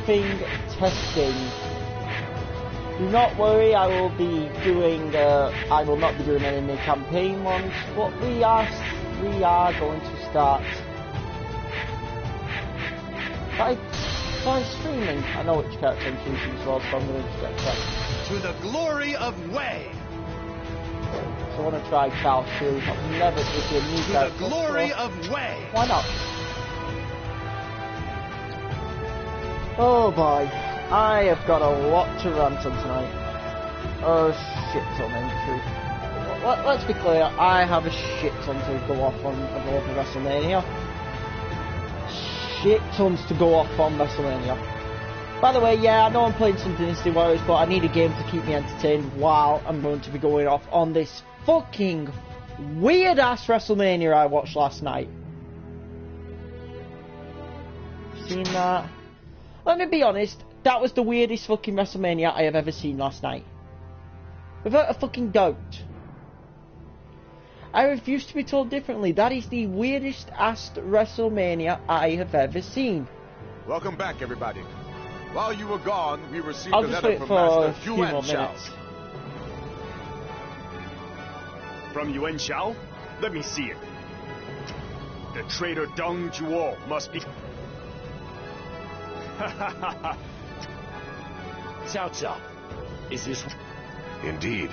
thing testing. Do not worry, I will be doing. I will not be doing any new campaign ones, but we are going to start by streaming. I know which character I'm choosing as well, so I'm going to get that. To the glory of Wei. So I want to try Charles too. I've never did a new character. To the glory of Wei. Why not? Oh boy, I have got a lot to rant on tonight. Oh shit ton in truth. Let's be clear, I have a shit ton to go off on over WrestleMania. Shit tons to go off on WrestleMania. By the way, yeah, I know I'm playing some Dynasty Warriors, but I need a game to keep me entertained while I'm going to be going off on this fucking weird ass WrestleMania I watched last night. Seen that? Let me be honest, that was the weirdest fucking WrestleMania I have ever seen last night. Without a fucking doubt. I refuse to be told differently. That is the weirdest ass WrestleMania I have ever seen. Welcome back, everybody. While you were gone, we received I'll a just letter wait from for a Master few Yuan more Shao. minutes. From Yuan Shao? Let me see it. The traitor Deng Zhuo must be... Cao Cao, is this... Indeed.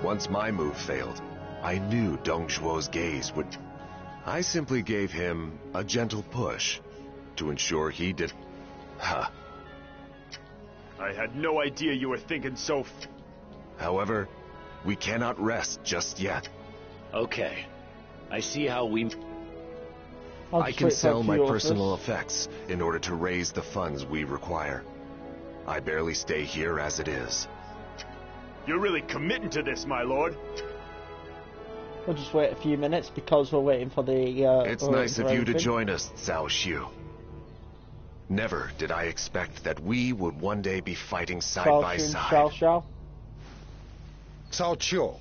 Once my move failed, I knew Deng Zhuo's gaze would... I simply gave him a gentle push to ensure he did... Ha. I had no idea you were thinking so... However, we cannot rest just yet. Okay. I see how we... I can sell my personal effects in order to raise the funds we require. I barely stay here as it is. You're really committing to this, my lord. We'll just wait a few minutes because we're waiting for the... It's nice of you to join us, Cao Xiu. Never did I expect that we would one day be fighting side by side. Cao Qiu.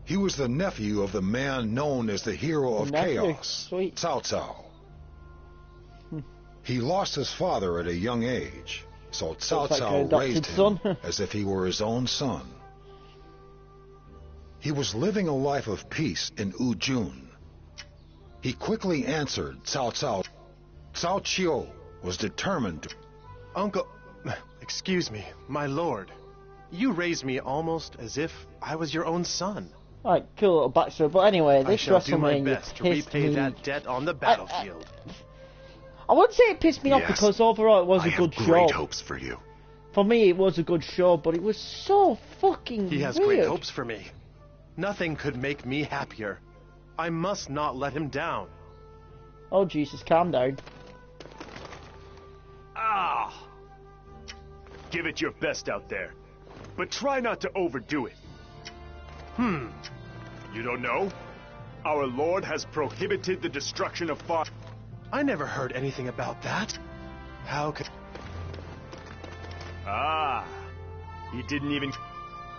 He was the nephew of the man known as the hero of chaos, Sweet. Cao Cao. He lost his father at a young age, so Cao Cao raised him as if he were his own son. He was living a life of peace in Ujun. He quickly answered Cao Cao. Cao Qiu was determined to... Uncle... Excuse me, my lord. You raised me almost as if I was your own son. Alright, cool little backstory. But anyway, this I shall do my WrestleMania best to pissed repay me... that debt on the battlefield. I wouldn't say it pissed me off because overall it was a good show. I have great hopes for you. For me, it was a good show, but it was so fucking He has weird. great hopes for me. Nothing could make me happier. I must not let him down. Oh Jesus, calm down. Ah! Give it your best out there, but try not to overdo it. You don't know? Our Lord has prohibited the destruction of far... I never heard anything about that. How could... Ah, he didn't even...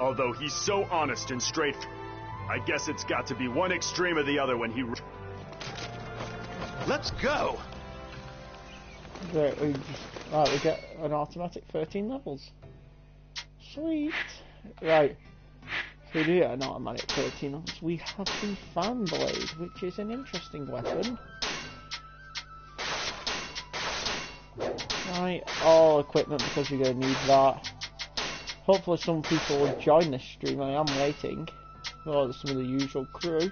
Although he's so honest and straight, I guess it's got to be one extreme or the other when he... Let's go! Right, we get an automatic 13 levels. Sweet. Right. So we do get an automatic 13 levels. We have the fan blade, which is an interesting weapon. Right, all equipment because we're going to need that. Hopefully some people will join this stream. I am waiting. Oh, there's some of the usual crew.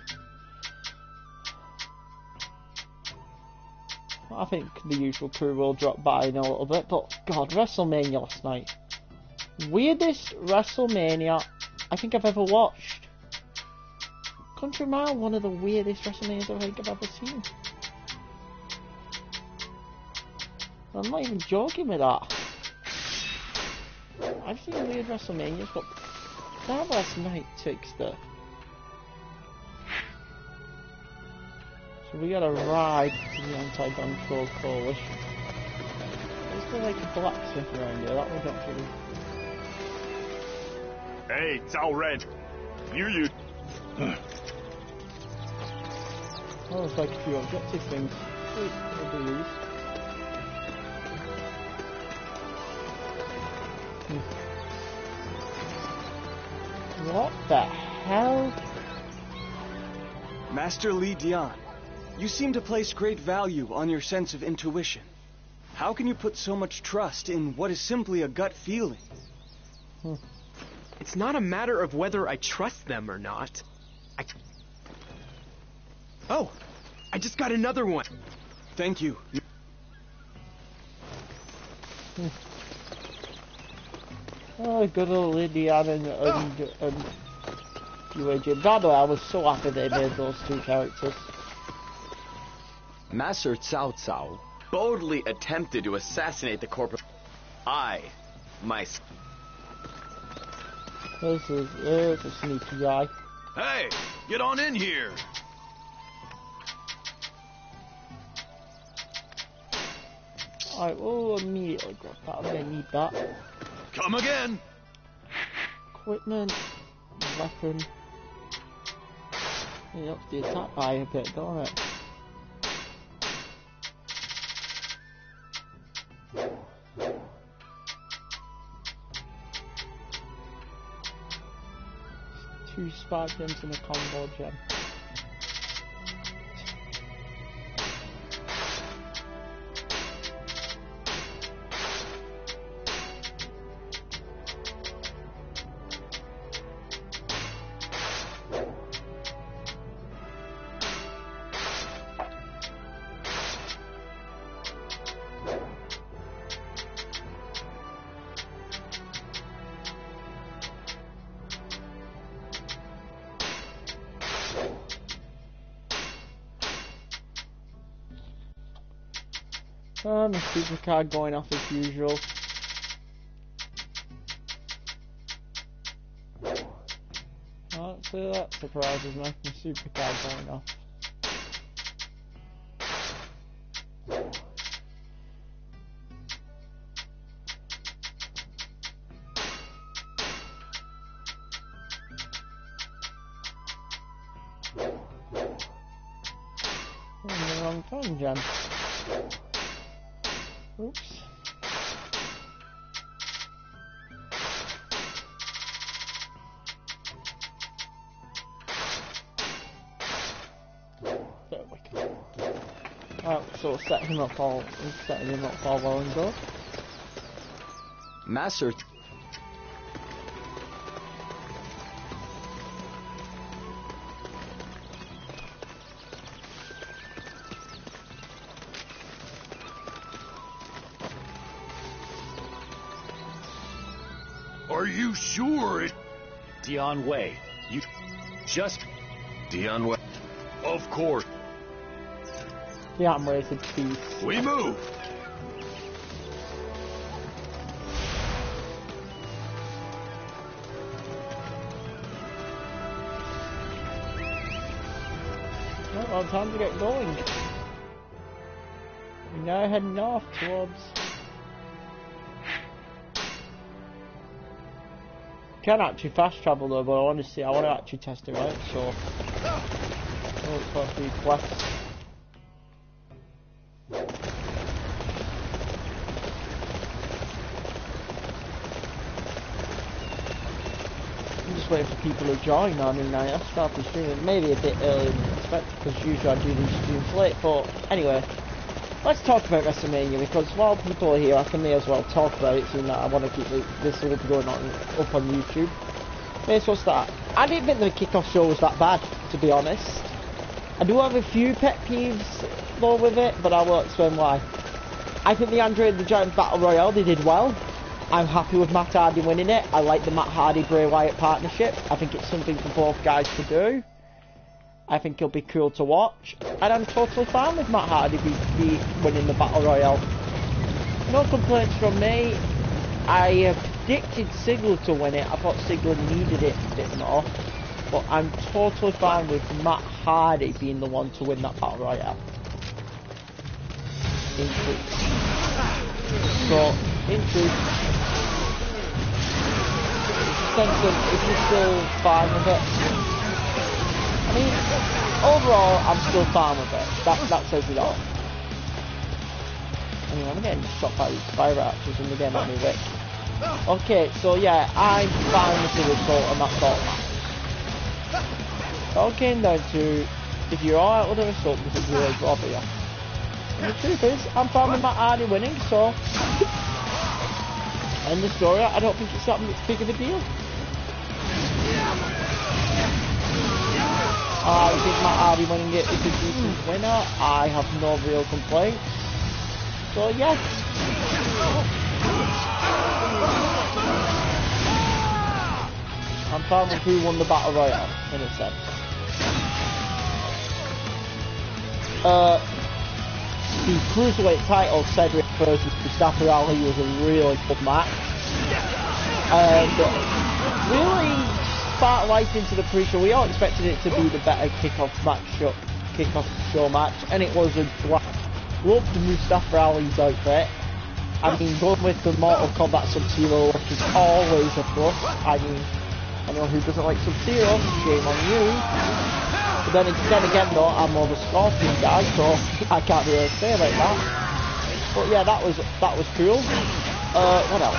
I think the usual crew will drop by in a little bit, but God, WrestleMania last night. Weirdest WrestleMania I think I've ever watched. Country Mile, one of the weirdest WrestleManias I think I've ever seen. I'm not even joking with that. I've seen weird WrestleManias, but that last night takes the... So we gotta ride to the Anti-Gun Troll Coalition. Is there like a blacksmith around here? That would actually... Hey, Cao Ren. You... Oh, there's like a few objective things. Sweet, we'll do these. What the hell? Master Li Dian, you seem to place great value on your sense of intuition. How can you put so much trust in what is simply a gut feeling? It's not a matter of whether I trust them or not. Oh, I just got another one. Thank you. Oh, good old Indian and UAG. By the way, I was so happy they made those two characters. Master Cao Cao boldly attempted to assassinate the corporate. This is a sneaky guy. Hey, get on in here. Alright, we'll immediately grab that. I'm gonna need that. Come again. Equipment, weapon. It ups the attack by a bit, don't it? Two spark gems and a combo gem. My super card going off as usual. Oh, so that surprises me. My super card going off. Oh, the wrong phone gem. Oops. There we go. Alright, so setting him up all well and good. Master. Are you sure it... Dian Wei, you just... Dian Wei. Of course. Yeah, I'm ready to peace. We move. Well, time to get going. We're now heading off towards... Can actually fast travel though, but I want to actually test it out, so... Oh, it's got these quests. I'm just waiting for people to join. I mean, I started streaming maybe a bit earlier than expected, because usually I do these streams late, but anyway. Let's talk about WrestleMania, because while people are here, I may as well talk about it, seeing that I want to keep this all going on up on YouTube. May as well start. I didn't think the kickoff show was that bad, to be honest. I do have a few pet peeves though with it, but I will explain why. I think the Andre the Giant Battle Royale, they did well. I'm happy with Matt Hardy winning it. I like the Matt Hardy-Bray Wyatt partnership. I think it's something for both guys to do. I think it'll be cool to watch, and I'm totally fine with Matt Hardy be winning the Battle Royale. No complaints from me. I predicted Ziggler to win it. I thought Ziggler needed it a bit more, but I'm totally fine with Matt Hardy being the one to win that Battle Royale. In truth. So, in truth, if you're still fine with it, I mean, overall, I'm still fine with it. That says it all. I mean, I'm getting shot by these fire archers and they're getting on me, Rick. Okay, so yeah, I'm fine with the result and that's all that. all came down to if you're alright with the result, does it really bother you? And the truth is, I'm fine with Matt Hardy winning, so in the story, I don't think it's that much big of a deal. I think Matt Hardy winning it is a decent winner. I have no real complaints. So yeah. I'm fine with who won the Battle Royale, in a sense. The Cruiserweight title, Cedric versus Mustafa Ali, was a really good match. And really sparked right into the pre-show. We all expected it to be the better kickoff show match, and it was a blast. Loved Mustafa Ali's outfit. I mean, going with the Mortal Kombat Sub-Zero look is always a plus. I mean, I know who doesn't like Sub-Zero, shame on you. But then again though, I'm more of a Scorpion guy, so I can't really say like that. But yeah, that was cool. What else?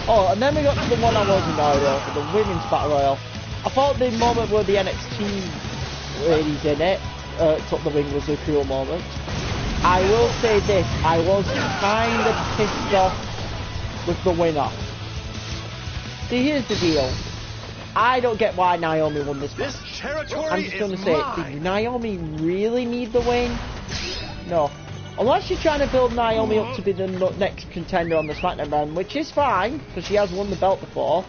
Oh, and then we got to the one I was annoyed over, the Women's Battle Royale. I thought the moment where the NXT ladies in it took the ring was a cool moment. I will say this, I was kind of pissed off with the winner. See, here's the deal. I don't get why Naomi won this match. I'm just going to say it. Did Naomi really need the win? No. Unless you're trying to build Naomi up to be the next contender on the SmackDown brand, which is fine, because she has won the belt before.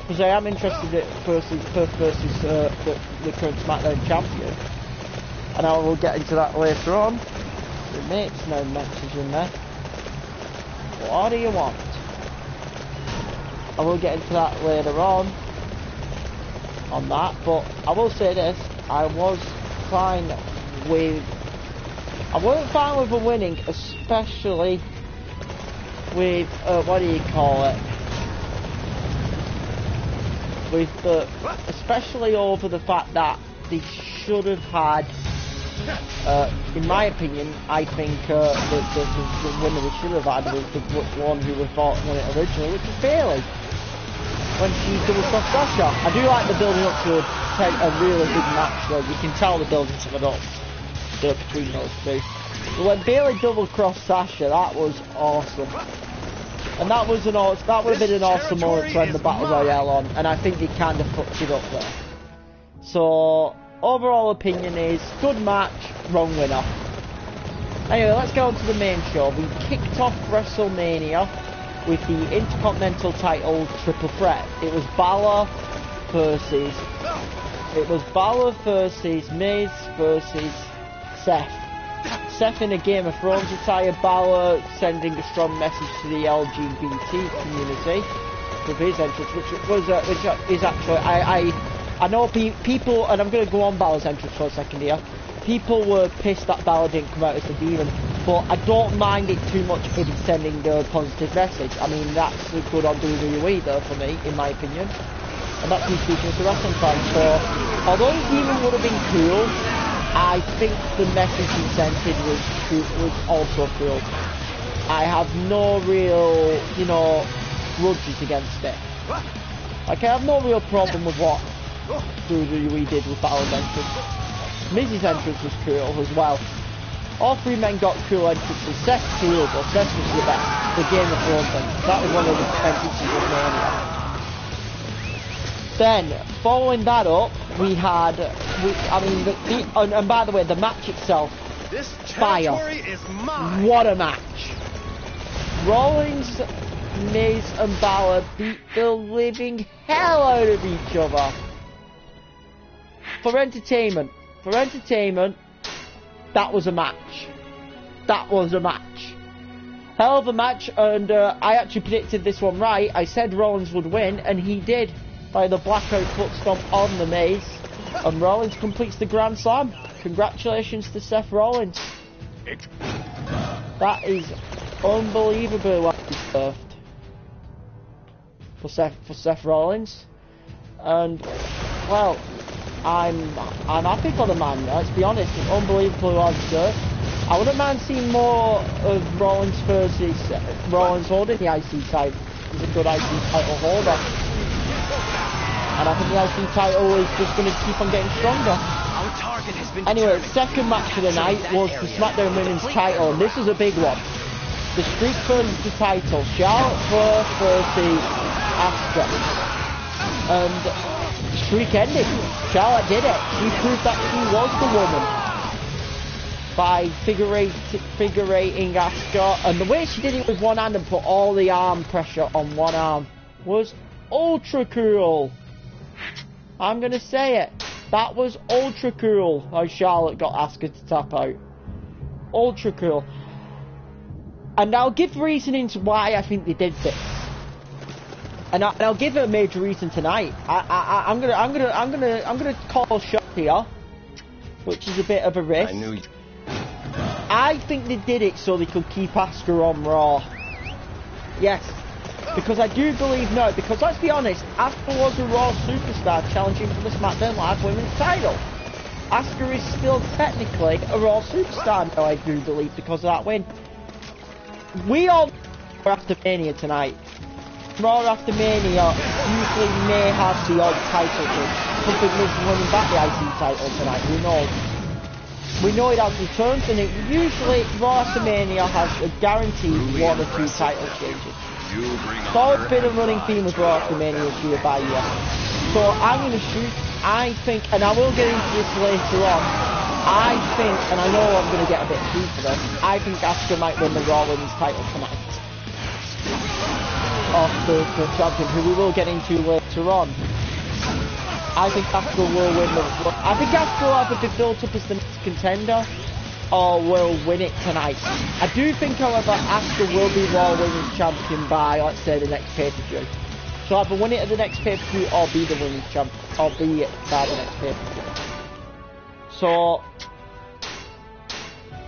Because I am interested in versus the current SmackDown champion. And I will get into that later on. There makes no matches in there. What do you want? I will get into that later on that, but I will say this, I wasn't fine with the winning, especially with, what do you call it, especially over the fact that they should have had, in my opinion, I think the winner they should have had was the one who was won it originally, which is Bayley. When she double crossed Sasha. I do like the building up to a really big match though. You can tell the building something up between those two. But when Bayley double crossed Sasha, that was awesome. And that would have been an awesome moment to end the Battle Royale on, and I think they kind of fucked it up there. So overall opinion is good match, wrong winner. Anyway, let's go on to the main show. We kicked off WrestleMania with the Intercontinental title triple threat. It was Balor versus Miz versus Seth. Seth in a Game of Thrones attire, Balor sending a strong message to the LGBT community with his entrance, which is actually, I know people, and I'm going to go on Balor's entrance for a second here. People were pissed that Balor didn't come out as a demon, but I don't mind it too much if he's sending a positive message. I mean, that's good on WWE though, for me, in my opinion. And that's me speaking as a wrestling fan. So, although the demon would have been cool, I think the message he sent was also cool. I have no real, grudges against it. Like, I have no real problem with what WWE did with Balor's entrance. Miz's entrance was cool as well. All three men got cool entrances. Seth's cool, but Seth was the best. The Game of Thrones thing. That was one of the entrances of Mania. Then, following that up, we had, and by the way, the match itself, fire. What a match. Rollins, Miz and Balor beat the living hell out of each other. For entertainment, that was a match. Hell of a match, and I actually predicted this one right. I said Rollins would win, and he did by the blackout foot stomp on the Miz. And Rollins completes the Grand Slam. Congratulations to Seth Rollins. That is unbelievably well deserved for Seth Rollins. And, well, I'm happy for the man, let's be honest. It's unbelievably well deserved. I wouldn't mind seeing more of Rollins versus Rollins holding the IC title. He's a good IC title holder. And I think the IC title is just going to keep on getting stronger. Our target has been Anyway, determined. second match of the night was the SmackDown Women's title, and this is a big one. The streak for the title, Charlotte Flair versus Asuka. And the streak ended. Charlotte did it. She proved that she was the woman by figure eighting Asuka, and the way she did it with one hand and put all the arm pressure on one arm was ultra cool. I'm gonna say it. That was ultra cool how Charlotte got Asuka to tap out. Ultra cool. And I'll give reasonings why I think they did this. And I'll give a major reason tonight. I'm gonna call a shot here, which is a bit of a risk. I knew. I think they did it so they could keep Asuka on Raw. Yes. Because I do believe no, because let's be honest, Asuka was a Raw superstar challenging for the SmackDown Live Women's title. Asuka is still technically a Raw superstar now, I do believe, because of that win. We all are after Mania tonight. Raw after Mania usually may have the odd title change. Something was running back the IC title tonight, who knows? We know it has returns, and it usually, Raw after Mania has a guaranteed 1 or 2 title changes. It's always been a running theme with Raw after Mania year by year. So I'm going to shoot, I think, and I will get into this later on, I think, and I know I'm going to get a bit heat for this, I think Asuka might win the Raw Women's title tonight. Off the champion, who we will get into later on. I think Asuka will win the... I think Asuka will either be built up as the next contender, or will win it tonight. I do think, however, Asuka will be Raw Women's Champion by, let's say, the next pay-per-view. She'll either win it at the next pay-per-view or be the Women's Champion, or be it by the next pay-per-view. So,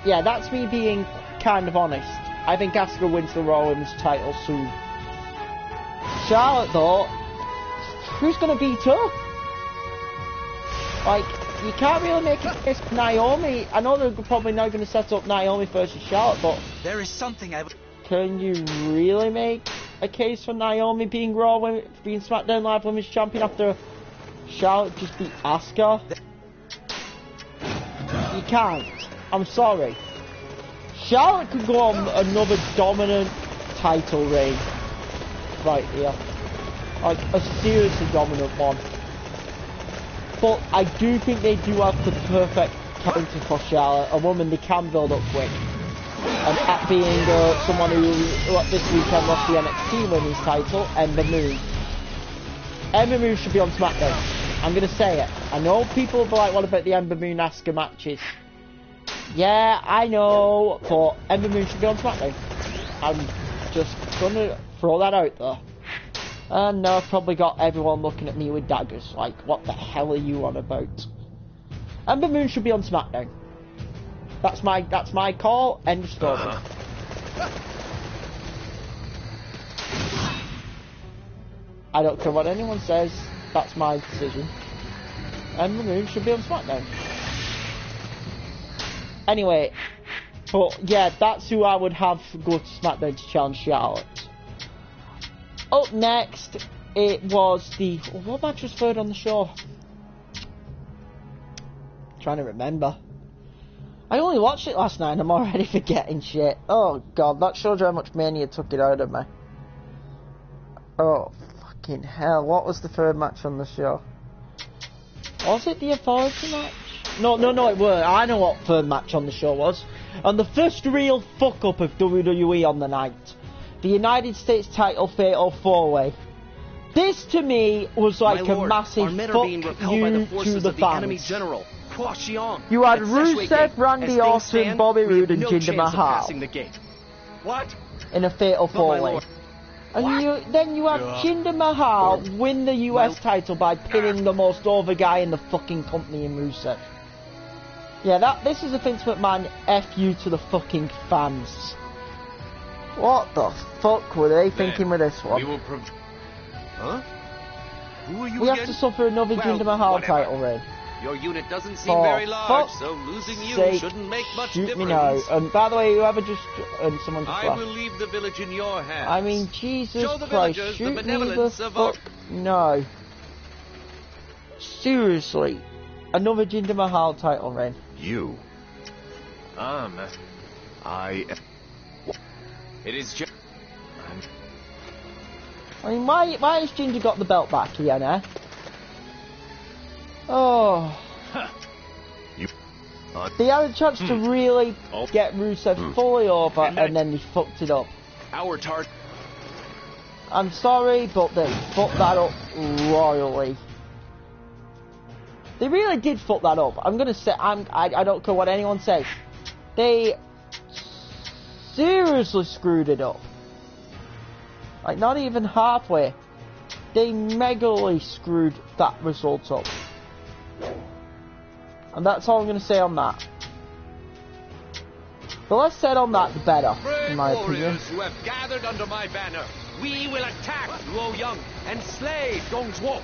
yeah, that's me being kind of honest. I think Asuka wins the Raw Women's title soon. Charlotte, though, who's going to beat her? Like, you can't really make a case for Naomi. I know they're probably now going to set up Naomi versus Charlotte, but There is something I... can you really make a case for Naomi being being SmackDown Live Women's Champion after Charlotte just beat Asuka? You can't. I'm sorry. Charlotte could go on another dominant title reign right here. Like, a seriously dominant one. But I do think they do have the perfect counter for Charlotte, a woman they can build up quick. And that being someone who this weekend lost the NXT Women's title, Ember Moon. Ember Moon should be on SmackDown. I'm going to say it. I know people will be like, what about the Ember Moon Asuka matches? Yeah, I know, but Ember Moon should be on SmackDown. I'm just going to throw that out there. And now I've probably got everyone looking at me with daggers, like, what the hell are you on about? Ember Moon should be on SmackDown. That's my call, end of story. I don't care what anyone says, that's my decision. Ember Moon should be on SmackDown. Anyway, but yeah, that's who I would have go to SmackDown to challenge Charlotte. Up next, it was the... What match was third on the show? Trying to remember. I only watched it last night and I'm already forgetting shit. Oh god, that shows you how much Mania took it out of me. Oh, fucking hell. What was the third match on the show? Was it the Authority match? No, it weren't. I know what third match on the show was. And the first real fuck-up of WWE on the night. The United States title fatal 4-way. This to me was like a massive fuck you to the fans. You had Rusev, Randy Orton, Bobby Roode and Jinder Mahal in a fatal 4-way. And then you have Jinder Mahal win the US title by pinning the most over guy in the fucking company in Rusev. Yeah, this is a Vince McMahon F you to the fucking fans. What the fuck were they thinking with this one? Huh? Who are you We again? have to suffer another Jinder Mahal title reign. Your unit doesn't seem very large, so losing you shouldn't make much shoot difference. me now. And by the way, whoever just... And someone just I left. will leave the village in your hands. I mean, Jesus Show the Christ, villagers shoot the me the benevolence of our... fuck no. Seriously, another Jinder Mahal title reign. You? It is just... I mean, why has Jinder got the belt back again, eh? Oh. You... They had a chance to really get Rusev fully over, and then they fucked it up. Our target... I'm sorry, but they fucked that up royally. They really did fuck that up. I'm gonna say, I don't care what anyone says. They seriously screwed it up. Like, not even halfway. They megally screwed that result up. And that's all I'm going to say on that. The less said on that, the better, in my opinion. Who have gathered under my banner, we will attack Luo Yang and slay Dong Zhuo.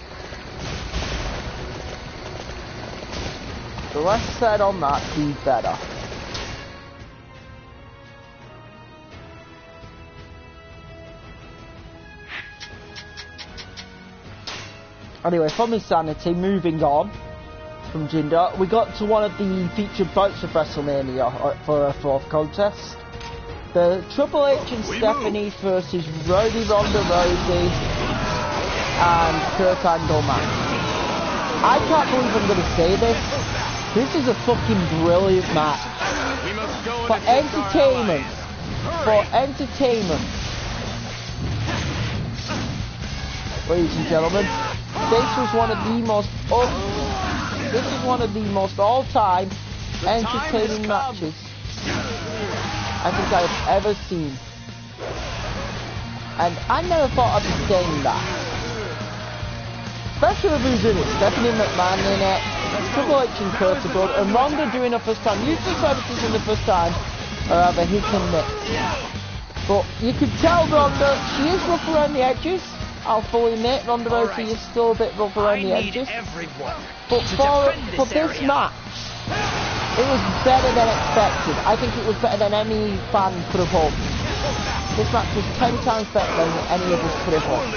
The less said on that, the better. Anyway, from Insanity, moving on from Jinder, we got to one of the featured bouts of WrestleMania for a fourth contest. The Triple H and Stephanie versus Rowdy Ronda Rousey and Kurt Angle match. I can't believe I'm going to say this. This is a fucking brilliant match. For entertainment. Ladies and gentlemen, this was one of the most all-time entertaining matches I think I've ever seen. And I never thought I'd be saying that. Especially with who's in it. Stephanie McMahon in it, Triple H and Kurt are good, and Ronda doing her first time. Usually services in the first time are either hit and miss. But you could tell Ronda, she is rough around the edges. I'll fully admit, Ronda Rousey is still a bit rough around the edges. But for this match, it was better than expected. I think it was better than any fan could have hoped. This match was 10 times better than any of us could have hoped.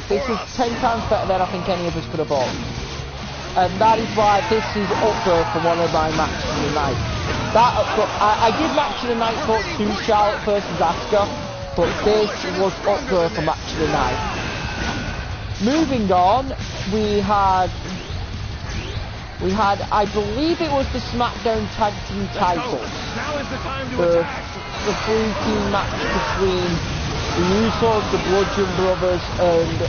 This was 10 times better than I think any of us could have hoped. And that is why this is up there for one of my matches of the night. I did match of the night for 2 Charlotte versus Asuka, but this was up there for match of the night. Moving on, we had, I believe it was the SmackDown Tag Team titles. The 3-team match between the Usos, the Bludgeon Brothers, and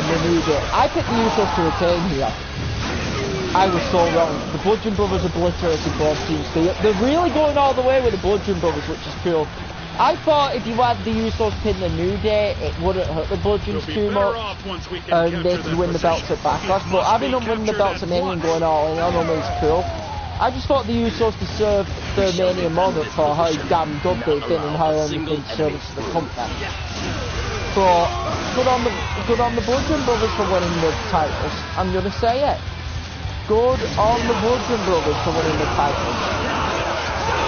the New Day. I picked the Usos to retain here. I was so wrong. The Bludgeon Brothers obliterated both teams. They're really going all the way with the Bludgeon Brothers, which is cool. I thought if you had the Usos pin the New Day, it wouldn't hurt the Bludgeons too much, and they could win the belts at Backlash. But having them win the belts at Mania and going all in on them is cool. I just thought the Usos deserved the Mania moment for how damn good they've been and how they've been service to the company. So good on the Bludgeon Brothers for winning the titles. I'm gonna say it. Good on the Bludgeon Brothers for winning the titles.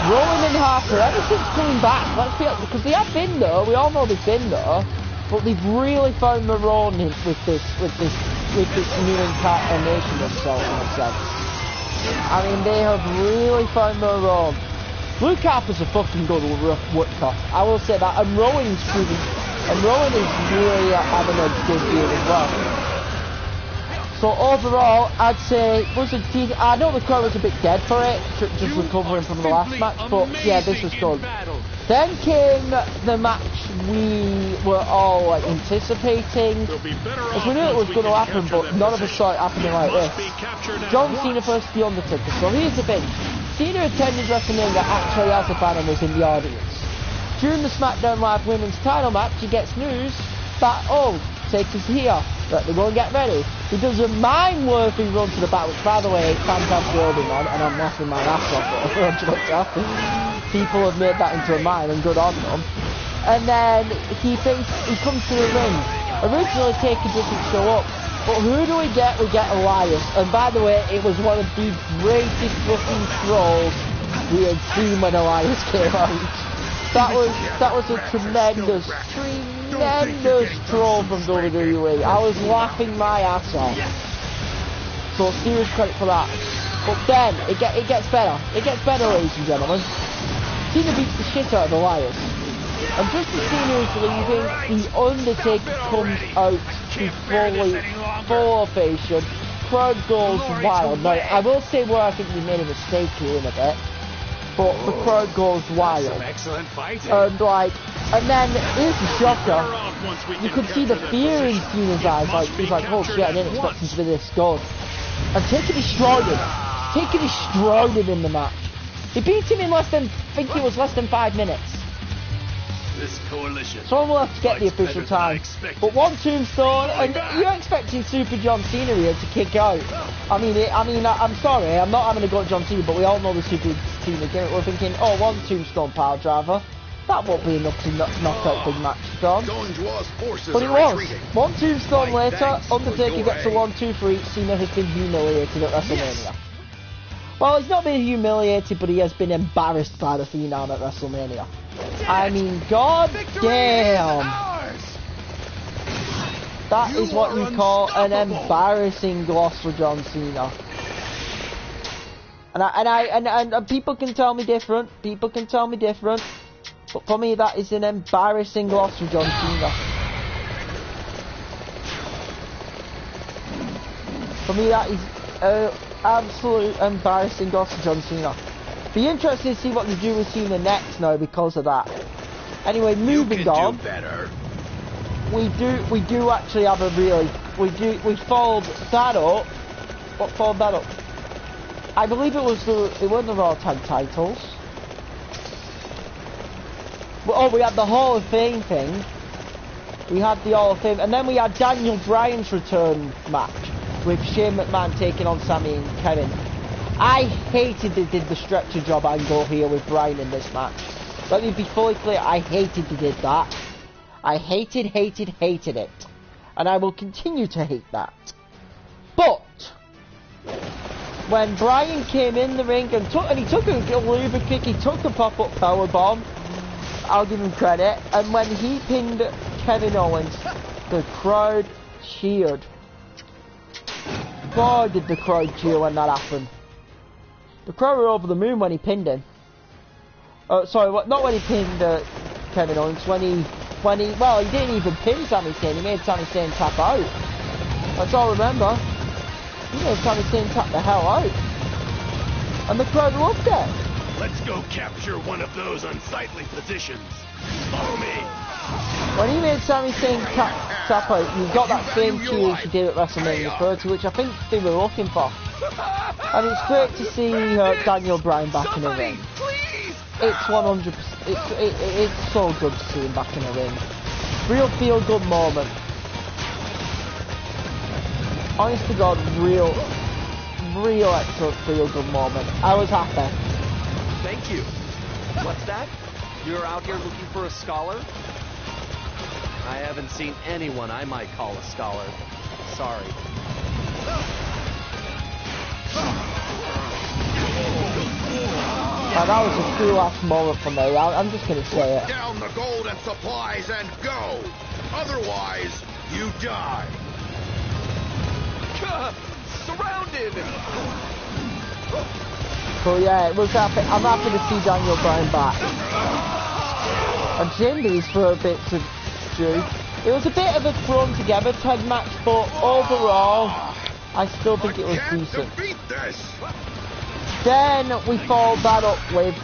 Rowan and Harper, ever since coming back, let's be honest, because they have been there, we all know they've been there, but they've really found their own with this new incarnation themselves in a sense. I mean, they have really found their own. Luke Harper's a fucking good worker, I will say that, and Rowan's really having a good year as well. So overall, I'd say I know the crowd was a bit dead for it, just recovering from the last match, but yeah, this was good. Then came the match we were all anticipating, because we knew it was going to happen, but none of us saw it happening like this. John Cena versus The Undertaker. So here's the thing, Cena attended WrestleMania actually as a fan and was in the audience. During the SmackDown Live Women's title match, he gets news that, take us here. Right, they're going to get ready. He does a mime-worthy run to the back, which, by the way, fans have building on, and I'm laughing my ass off on Twitter. People have made that into a mime, and good on them. And then he comes to the ring. Originally, Taker doesn't show up, but who do we get? We get Elias. And by the way, it was one of the greatest fucking trolls we had seen when Elias came out. That was a tremendous tremendous troll from WWE. I was laughing my ass off. So serious credit for that. But then it gets better. It gets better, ladies and gentlemen. Cena beats the shit out of Elias. And just as Cena is leaving, the Undertaker comes out to full ovation. Crowd goes wild. Now, I will say where I think we made a mistake here in a bit. But the crowd goes wild. Excellent fight. And then here's the shocker. You could see the fear in Cena's eyes. Like, he's like, oh shit, I didn't expect him to be this good. And Taker destroyed him. Taker destroyed him in the match. He beat him in less than 5 minutes. This coalition. Someone will have to get the official time. But one tombstone, and you're expecting Super John Cena here to kick out. I'm sorry, I'm not having a go at John Cena, but we all know the Super Cena gimmick. We're thinking, oh, one tombstone power driver. That won't be enough to knock out Big Match Strong. But it was. One tombstone later, Undertaker gets a 1-2 for each. Cena has been humiliated at WrestleMania. Well, he's not been humiliated, but he has been embarrassed by the Phenom at WrestleMania. I mean, god damn. That is what you call an embarrassing loss for John Cena. And people can tell me different. People can tell me different. But for me, that is an embarrassing loss for John Cena. For me, that is absolute embarrassing loss for John Cena. Be interested to see what they do with Cena next now because of that. Anyway, moving on. We do actually have a really we followed that up. What followed that up? I believe it weren't the Raw Tag Titles. Oh, we had the Hall of Fame thing. We had the Hall of Fame, and then we had Daniel Bryan's return match with Shane McMahon taking on Sami and Kevin. I hated they did the stretcher job angle here with Bryan in this match. Let me be fully clear, I hated they did that. I hated it. And I will continue to hate that. But when Bryan came in the ring and he took a louver kick, he took a pop-up powerbomb, I'll give him credit. And when he pinned Kevin Owens, the crowd cheered. Boy, did the crowd cheer when that happened. The crowd were over the moon when he pinned him. Sorry, not when he pinned Kevin Owens. Well, he didn't even pin Sami Zayn. He made Sami Zayn tap out. That's all I remember. He made Sami Zayn tap the hell out. And the crowd loved it. Let's go capture one of those unsightly positions. Follow me. When he made Sami Zayn tap out, you got that same cheer he did at WrestleMania 30, which I think they were looking for. And it's great to see Daniel Bryan back in the ring. It's 100%. It's so good to see him back in the ring. Real feel-good moment. Honest to God, real excellent feel-good moment. I was happy. Thank you. What's that? You're out here looking for a scholar? I haven't seen anyone I might call a scholar. Sorry. Now, that was a cool-ass moment for me. I'm just going to say it. Put down the gold and supplies and go! Otherwise, you die! Surrounded! So yeah, it was happy. I'm happy to see Daniel Bryan back. And Jindy's for a bit to do. It was a bit of a thrown together tag match, but overall, I still think it was decent. Then we followed that up with,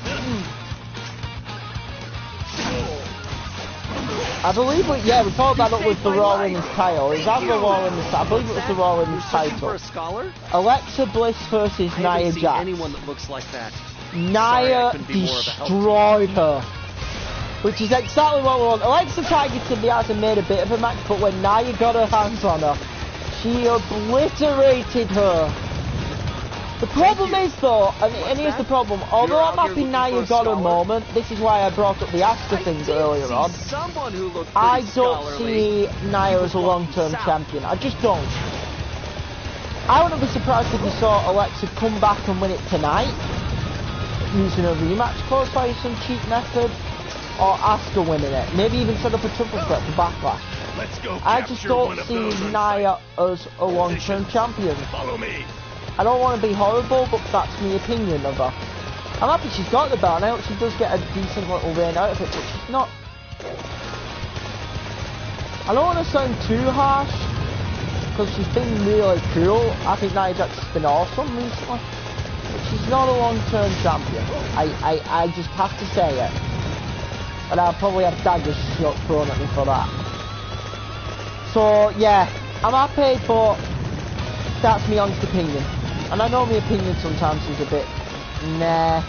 I believe we followed that up with the Raw Women's title. Is that the Raw Women's title? I believe it was the Raw Women's title. Alexa Bliss versus Nia Jax. Anyone that looks like that. Nia destroyed her. Which is exactly what we want. Alexa targeted the ass and made a bit of a match, but when Nia got her hands on her, she obliterated her. The problem is though, and here's the problem, although I'm happy Nia got her moment, this is why I brought up the Asuka thing earlier on, I don't see Nia as a long-term champion. I just don't. I wouldn't be surprised if we saw Alexa come back and win it tonight, using a rematch clause by some cheap method. or Asuka winning it. Maybe even set up a triple threat for Backlash. Let's go. I just don't see Nia as a long-term champion. Follow me. I don't want to be horrible, but that's my opinion of her. I'm happy she's got the belt. I hope she does get a decent little reign out of it, but she's not. I don't want to sound too harsh, because she's been really cool. I think Nia Jax has been awesome recently, but she's not a long-term champion. I just have to say it, and I'll probably have daggers thrown at me for that. So yeah, I'm happy, but that's my honest opinion. And I know my opinion sometimes is a bit nah,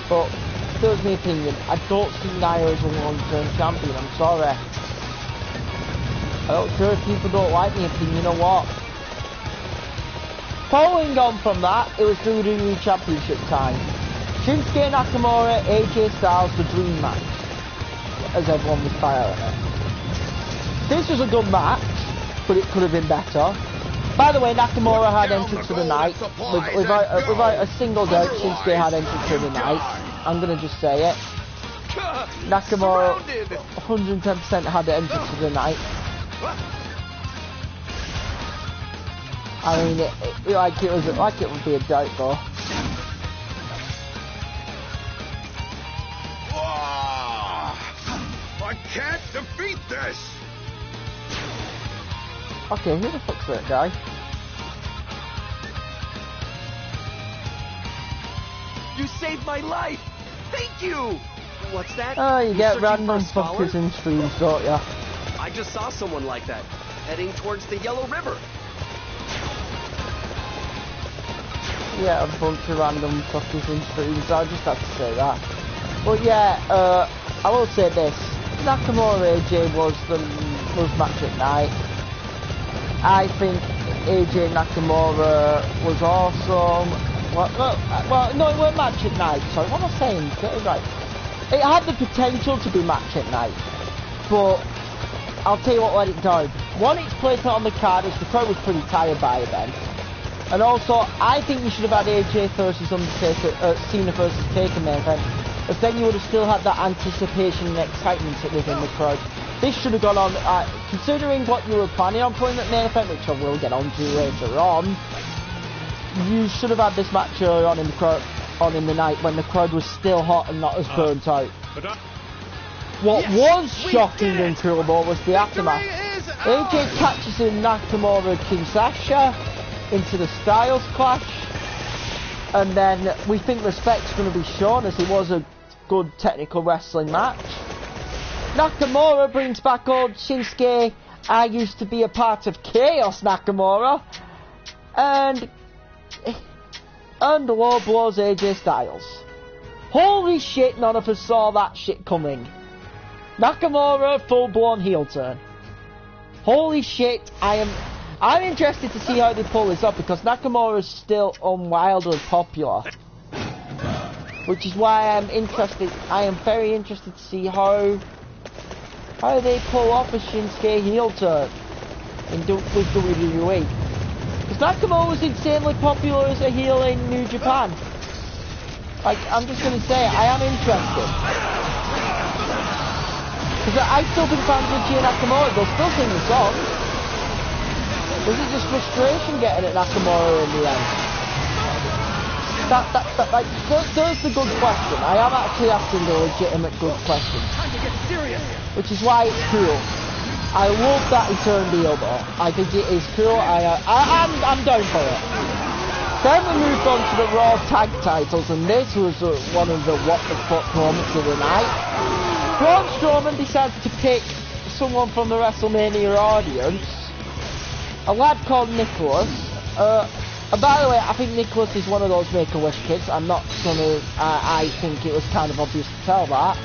but still my opinion. I don't see Nia as a long-term champion, I'm sorry. I don't care if people don't like my opinion or what. Following on from that, it was WWE Championship time. Shinsuke Nakamura, AJ Styles, the dream match, as everyone was firing it. This was a good match, but it could have been better. By the way, Nakamura had entrance of the night. Without a single doubt, Shinsuke had entrance of the night. I'm going to just say it. Nakamura 110% had the entrance of the night. I mean, it would be a doubt though. I can't defeat this! Okay, who the fuck's that guy? You saved my life! Thank you! What's that? Oh, you get searching random for a scholar? fuckers in streams, don't ya? I just saw someone like that, heading towards the Yellow River. Yeah, a bunch of random fuckers in streams, I just have to say that. But yeah, I will say this. Nakamura AJ was match at night. I think AJ Nakamura was awesome. Well, no, it weren't match at night. Sorry, what am I saying? Get it right. It had the potential to be match at night, but I'll tell you what let it down. One, its placement on the card as the crowd was pretty tired by then, and also I think you should have had AJ versus Undertaker, Cena versus Taker main event, as then you would have still had that anticipation and excitement within the crowd. This should have gone on, considering what you were planning on putting at main event, which I will get onto later on. You should have had this match earlier on in the crowd, in the night when the crowd was still hot and not as burnt out. What was shocking and cool though was the aftermath. AJ catches in Nakamura Kinshasa into the Styles clash, and then we think respect's going to be shown as it was a good technical wrestling match. Nakamura brings back old Shinsuke, I used to be a part of Chaos Nakamura, and low blows AJ Styles. Holy shit, none of us saw that shit coming. Nakamura full-blown heel turn. Holy shit, I'm interested to see how they pull this up, because Nakamura is still unwildly popular. Which is why I am very interested to see how they pull off a Shinsuke heel turn with WWE. Because Nakamura was insanely popular as a heel in New Japan. Like, I'm just going to say it, I am interested. Because I still think fans will cheer Nakamura, they'll still sing the song. Was it just frustration getting at Nakamura in the end? There's the good question. I am actually asking a legitimate good question. Time to get serious. Which is why it's cool. I love that he turned heel though. I think it is cool. I'm down for it. Then we moved on to the Raw Tag Titles, and this was one of the what the fuck moments of the night. Braun Strowman decided to pick someone from the WrestleMania audience, a lad called Nicholas. And by the way, I think Nicholas is one of those Make-A-Wish kids. I'm not gonna. I think it was kind of obvious to tell that.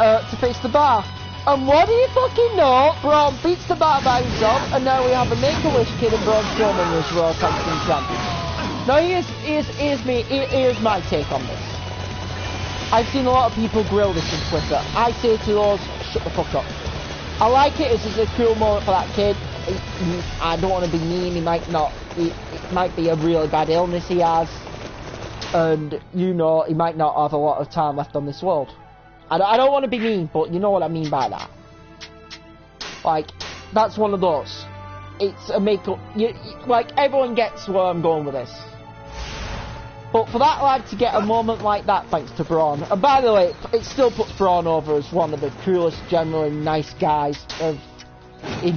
To face the Bar. And what do you fucking know? Braun beats the Bar by himself, and now we have a Make-A-Wish kid and Braun Strowman as Raw Tag Team Champions. Now here's my take on this. I've seen a lot of people grill this on Twitter. I say to those, shut the fuck up. I like it, it's a cool moment for that kid. I don't want to be mean, he might be a really bad illness he has. And, you know, he might not have a lot of time left on this world. I don't want to be mean, but you know what I mean by that. Like, that's one of those. It's a make-up... like, everyone gets where I'm going with this. But for that lad to get a moment like that, thanks to Braun... And by the way, it still puts Braun over as one of the coolest, generally nice guys in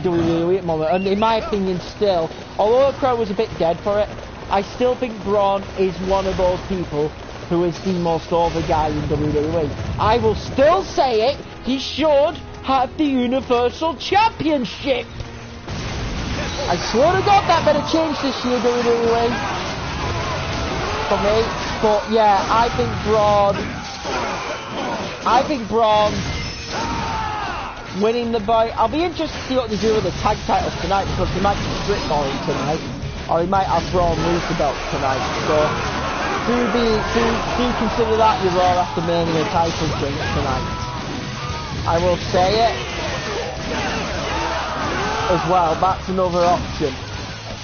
WWE at the moment. And in my opinion, still, although the crowd was a bit dead for it, I still think Braun is one of those people who is the most over guy in WWE. I will still say it, he should have the Universal Championship. I swear to God that better change this year, WWE. For me. But yeah, I think Braun winning the belt. I'll be interested to see what they do with the tag titles tonight, because they might strip Braun tonight, or he might have Braun lose the belt tonight. So do consider that your Raw After Mania title drink tonight. I will say it as well. That's another option.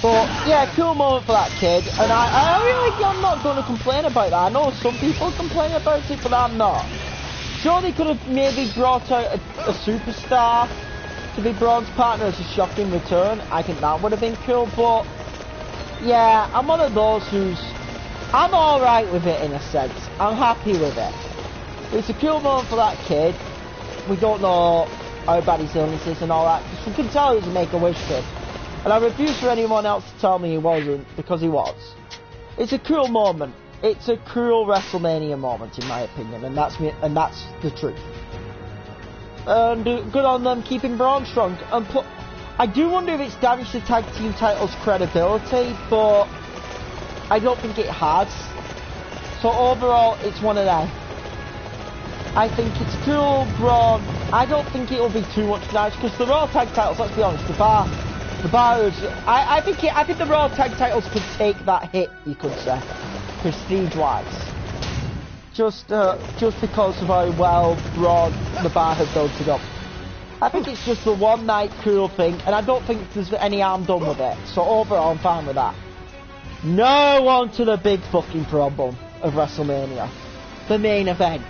But yeah, cool moment for that kid, and I'm not going to complain about that. I know some people complain about it, but I'm not. Sure, they could have maybe brought out a superstar to be Braun's partner as a shocking return. I think that would have been cool, but yeah, I'm one of those I'm alright with it in a sense. I'm happy with it. It's a cool moment for that kid. We don't know how bad his illness is and all that. We can tell he's a Make-A-Wish kid. And I refuse for anyone else to tell me he wasn't, because he was. It's a cool moment. It's a cool WrestleMania moment, in my opinion, and that's the truth. And good on them keeping Braun strong. And I do wonder if it's damaged the tag team title's credibility, but I don't think it has. So overall, it's one of them. I think it's cool, Braun. I don't think it'll be too much damage, because the Raw tag titles, let's be honest, the bar is... I think the Raw tag titles could take that hit, you could say, prestige-wise. Just because of how well Braun, the bar had built it up. I think it's just the one night cool thing, and I don't think there's any harm done with it. So overall, I'm fine with that. Now on to the big fucking problem of WrestleMania. The main event.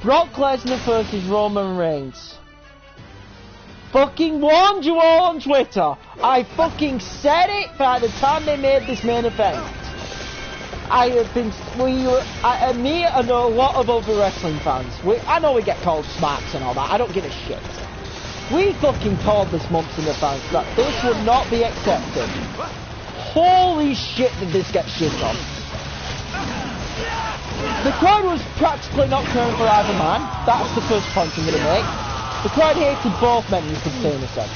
Brock Lesnar versus Roman Reigns. Fucking warned you all on Twitter. I fucking said it by the time they made this main event. Me and a lot of other wrestling fans, I know we get called smarts and all that, I don't give a shit. We fucking called this months in advance that this would not be accepted. Holy shit did this get shit on. The crowd was practically not caring for either man. That's the first point I'm going to make. The crowd hated both men, you could say, in a sense.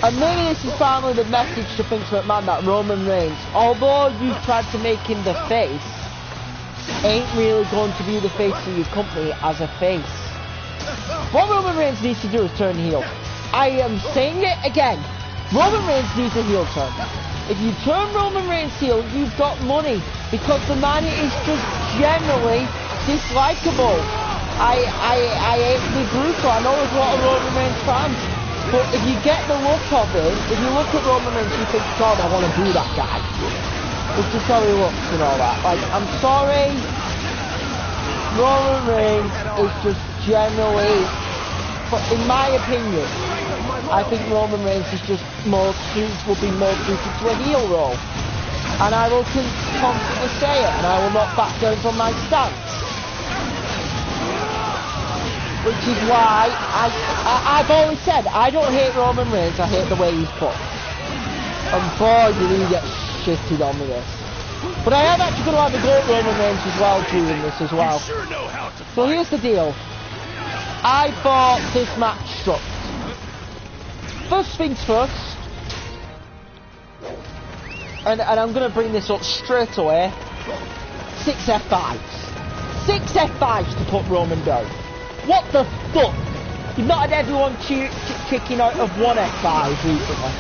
And maybe this is finally the message to Vince McMahon that Roman Reigns, although you've tried to make him the face, ain't really going to be the face of your company as a face. What Roman Reigns needs to do is turn heel. I am saying it again. Roman Reigns needs a heel turn. If you turn Roman Reigns heel, you've got money, because the man is just generally dislikable. I hate to be brutal. I know there's a lot of Roman Reigns fans, but if you get the look of him, if you look at Roman Reigns, you think, God, I want to be that guy. It's just how he looks and all that. Like, I'm sorry, Roman Reigns is just generally, but in my opinion, I think Roman Reigns is just will be more suited to a heel role. And I will constantly say it, and I will not back down from my stance. Which is why I've always said, I don't hate Roman Reigns, I hate the way he's put. And boy, did he get shitted on with this. But I am actually going to have a go at Roman Reigns as well during this as well. So here's the deal. I thought this match sucked. First things first, and I'm going to bring this up straight away, 6 F5s. 6 F5s to put Roman down. What the fuck? You've not had everyone kicking out of 1 F5 recently.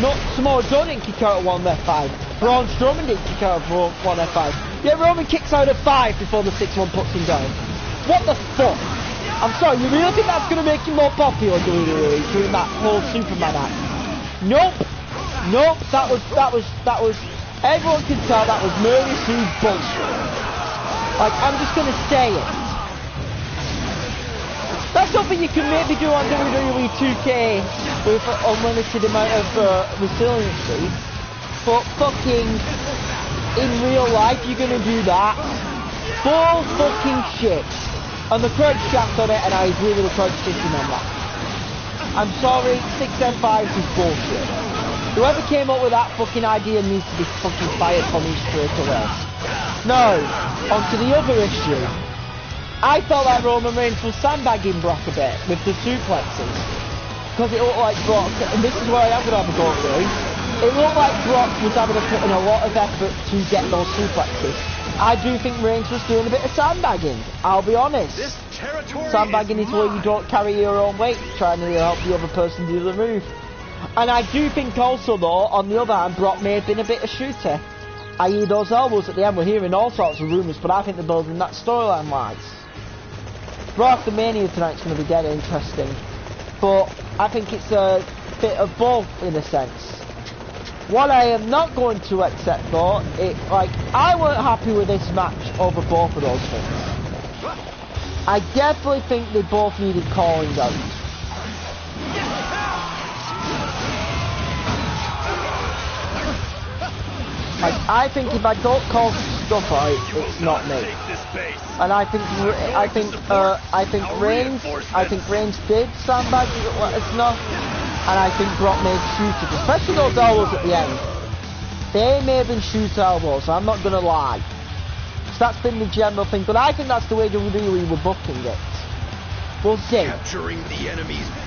Not Samoa Joe didn't kick out of 1 F5. Braun Strowman didn't kick out of 1 F5. Yeah, Roman kicks out of 5 before the 6th one puts him down. What the fuck? I'm sorry, you really think that's going to make him more popular doing that whole Superman act? Nope. Nope, that was, everyone can tell that was Mary Sue's bullshit. Like, I'm just going to say it. That's something you can maybe do on WWE 2K with unlimited amount of resiliency, but fucking in real life you're gonna do that? Bull fucking shit. And the crouch shaft on it, and I agree with the crouch system on that. I'm sorry, 6M5 is bullshit. Whoever came up with that fucking idea needs to be fucking fired from me straight away. Now, onto the other issue. I felt like Roman Reigns was sandbagging Brock a bit with the suplexes. Because it looked like Brock, and this is where I am going to have a go through, it looked like Brock was having to put in a lot of effort to get those suplexes. I do think Reigns was doing a bit of sandbagging, I'll be honest. Sandbagging is where you don't carry your own weight, trying to help the other person do the move. And I do think also though, on the other hand, Brock may have been a bit of shooter. I.e. those elbows at the end, we're hearing all sorts of rumours, but I think they're building that storyline wise. Raw after Mania tonight's going to be dead interesting, but I think it's a bit of both in a sense. What I am not going to accept though, I weren't happy with this match over both of those things. I definitely think they both needed calling out. I think if I don't call stuff out, it's not me. And I think Reigns did sandbag Lesnar, and I think Brock made shooters, especially those elbows at the end. They may have been shooter elbows, I'm not gonna lie. So that's been the general thing, but I think that's the way WWE were booking it. We'll see.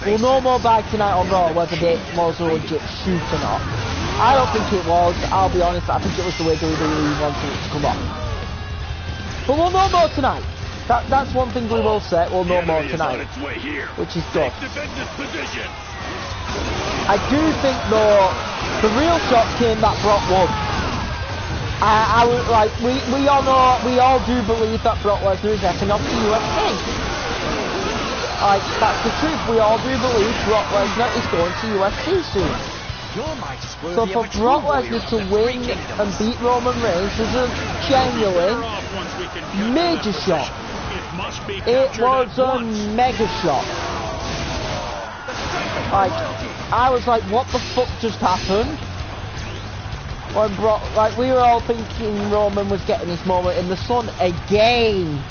We'll know more by tonight on Raw whether they was a legit shoot or not. I don't think it was, I'll be honest, I think it was the way WWE wanted it to come off. But we'll know more tonight. That's one thing we will say, we'll know more tonight. Which is good. I do think though, the real shock came that Brock won. I was like, we all do believe that Brock Lesnar is effing off the UFC. Like, that's the truth, we all do believe Brock Lesnar is going to UFC soon. So for Brock Lesnar to win and beat Roman Reigns was a genuine major shock. It was a mega shock. Like, I was like, what the fuck just happened? When Brock, like, we were all thinking Roman was getting this moment in the sun again.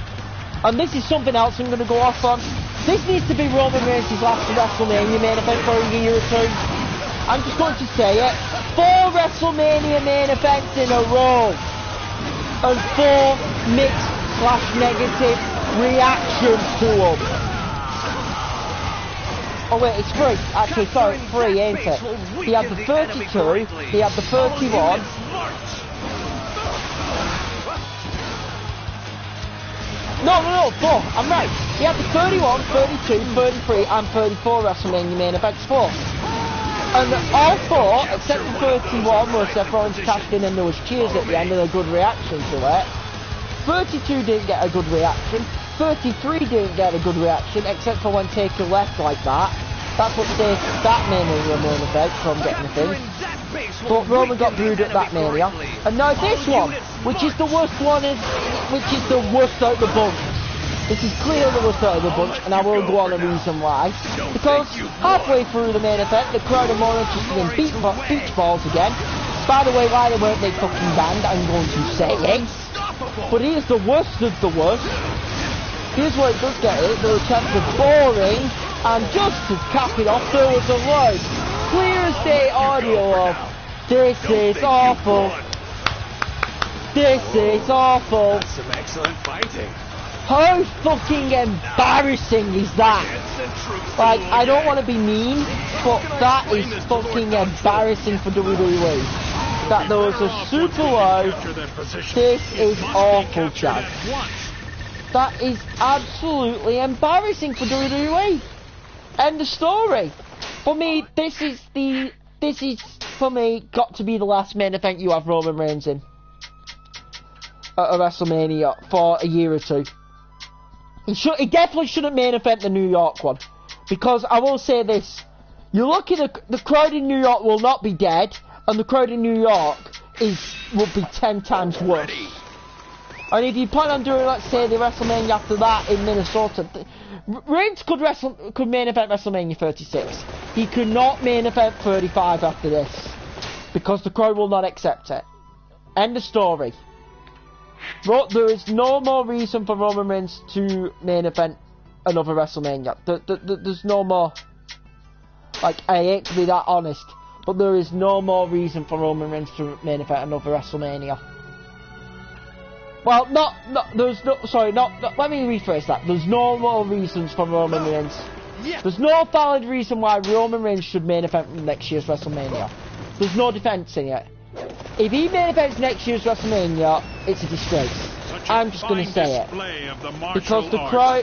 And this is something else I'm going to go off on. This needs to be Roman Reigns' last WrestleMania main event for a year or two. I'm just going to say it. 4 WrestleMania main events in a row. And 4 mixed/negative reactions to them. Oh wait, it's 3. Actually, sorry, 3, ain't it? He had the 32, he had the 31. No, 4, I'm right. He had the 31, 32, 33 and 34 WrestleMania main events 4. And all 4, except for 31, where Seth Rollins cashed in and there was cheers at the end and a good reaction to it. 32 didn't get a good reaction. 33 didn't get a good reaction, except for when Taker left like that. That's what saved that Mania main event from getting a thing. But Roman got booed at that Mania. And now this one, which is the worst one, which is the worst out of the bunch. This is clearly the worst out of the bunch, and I will go on a reason why. Because halfway through the main event, the crowd are more interested in beach balls again. By the way, why weren't they fucking banned? I'm going to say it. But here's the worst of the worst. Here's where it does get it. There were chants of boring, and just to cap it off, there was a loud, clear as day audio of, "This is awful. This is awful." That's some excellent fighting. How fucking embarrassing is that? Like, I don't want to be mean, but that is fucking embarrassing for WWE. That there was a super loud, "This is awful" chant. That is absolutely embarrassing for WWE. End of story. For me, this is for me got to be the last main event you have Roman Reigns in at a WrestleMania for a year or two. He definitely shouldn't main event the New York one, because I will say this: you're looking at the crowd in New York will not be dead, and the crowd in New York will be 10 times worse. And if you plan on doing, let's say, the WrestleMania after that in Minnesota, Reigns could main event WrestleMania 36. He could not main event 35 after this, because the crowd will not accept it. End of story. There is no more reason for Roman Reigns to main event another WrestleMania. There's no more. Like, I hate to be that honest, but there is no more reason for Roman Reigns to main event another WrestleMania. Well, let me rephrase that. There's no more reasons for Roman Reigns. There's no valid reason why Roman Reigns should main event next year's WrestleMania. There's no defense in it. If he main events next year's WrestleMania, it's a disgrace. I'm just going to say it.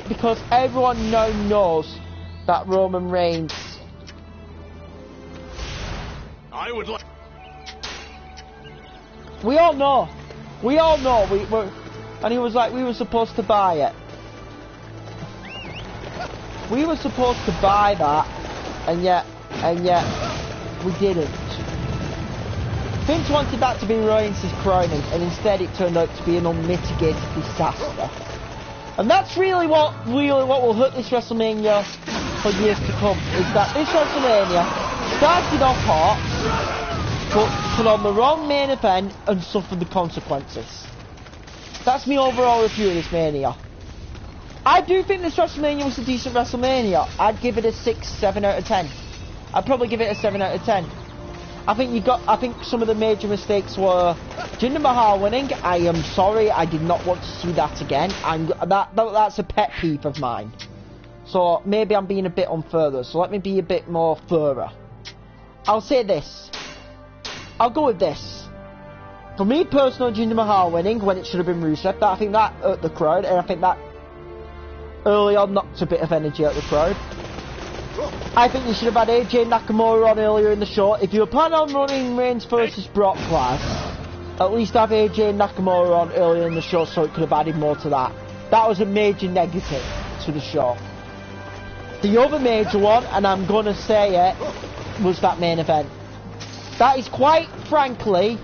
Because everyone now knows that Roman Reigns. I would like. We all know. And he was like, we were supposed to buy it. We were supposed to buy that, and yet we didn't. Vince wanted that to be Reigns' crowning, and instead it turned out to be an unmitigated disaster. And that's really what will hurt this WrestleMania for years to come, is that this WrestleMania started off hot, but put on the wrong main event and suffered the consequences. That's my overall review of this Mania. I do think this WrestleMania was a decent WrestleMania. I'd give it a 6-7 out of 10. I'd probably give it a 7 out of 10. I think some of the major mistakes were Jinder Mahal winning. I am sorry, I did not want to see that again. That's a pet peeve of mine. So maybe I'm being a bit unfair there. So let me be a bit more thorough. I'll say this. I'll go with this. For me personally, Jinder Mahal winning when it should have been Rusev, I think that hurt the crowd, and I think that early on knocked a bit of energy out of the crowd. I think you should have had AJ Nakamura on earlier in the show. If you were planning on running Reigns versus Brock class, at least have AJ Nakamura on earlier in the show so it could have added more to that. That was a major negative to the show. The other major one, and I'm going to say it, was that main event. That is quite frankly,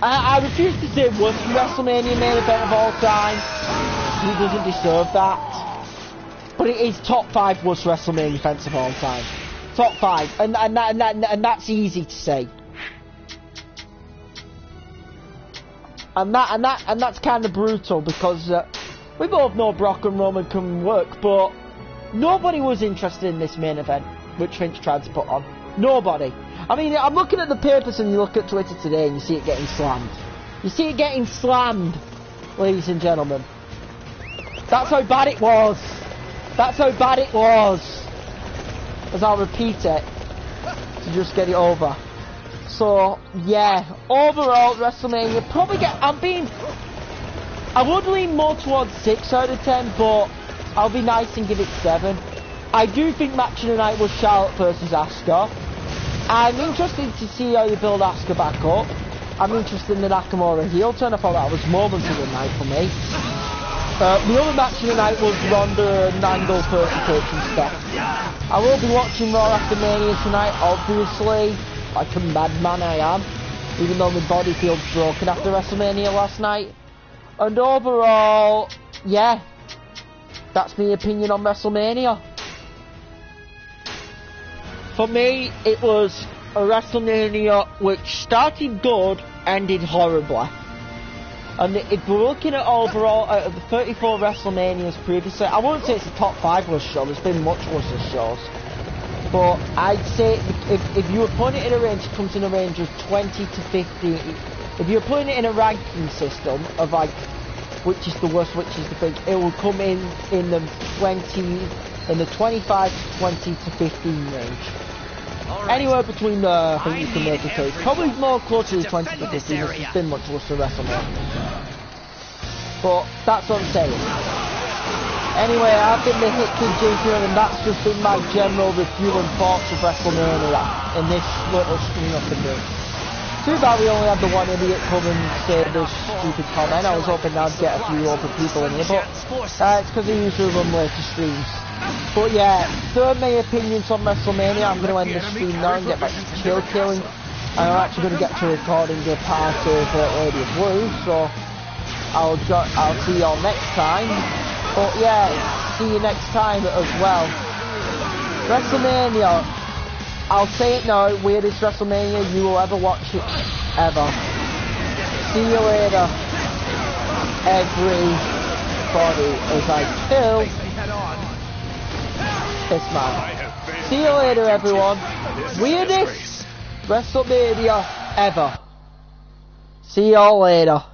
I refuse to say worst WrestleMania main event of all time. He doesn't deserve that. But it is top 5 worst WrestleMania events of all time. Top 5, and that's easy to say. And that's kind of brutal because we both know Brock and Roman can work, but nobody was interested in this main event which Vince tried to put on. Nobody. I mean, I'm looking at the papers and you look at Twitter today and you see it getting slammed. You see it getting slammed, ladies and gentlemen. That's how bad it was. That's how bad it was. As I'll repeat it to just get it over. So, yeah, overall WrestleMania probably I would lean more towards 6 out of 10, but I'll be nice and give it 7. I do think match of the night was Charlotte versus Asuka. I'm interested to see how you build Asuka back up. I'm interested in the Nakamura heel turn. I thought that was moment of the night for me. The other match of the night was Ronda and Angle versus and stuff. I will be watching Raw after Mania tonight, obviously. Like a madman I am. Even though my body feels broken after WrestleMania last night. And overall, yeah. That's my opinion on WrestleMania. For me, it was a WrestleMania which started good, ended horribly. And if we're looking at overall, out of the 34 WrestleManias previously, I wouldn't say it's a top 5 worst show, there's been much worse shows. But I'd say, if you were putting it in a range, it comes in a range of 20 to 50. If you're putting it in a ranking system of like, which is the worst, which is the big, it will come in the 25 to 20 to 15 range. Right. Anywhere between there, I think you can make a case. Probably more closer to 20 to 15, which has been much worse for WrestleMania. But that's what I'm saying. Anyway, I've been the Hitkids here, and that's just been my general review and thoughts of WrestleMania in this little stream I can do. Too bad we only had the one idiot come and say this stupid comment. I was hoping I'd get a few other people in here, but it's because I usually run later streams. But yeah, third my opinions on WrestleMania. I'm going to end the stream now and get back to chill killing. And I'm actually going to get to recording the part of Lady of Blue, so I'll see you all next time. But yeah, see you next time as well. WrestleMania. I'll say it now, weirdest WrestleMania you will ever watch it, ever. See you later, everybody, as I kill this man. See you later, everyone. Weirdest WrestleMania ever. See y'all later.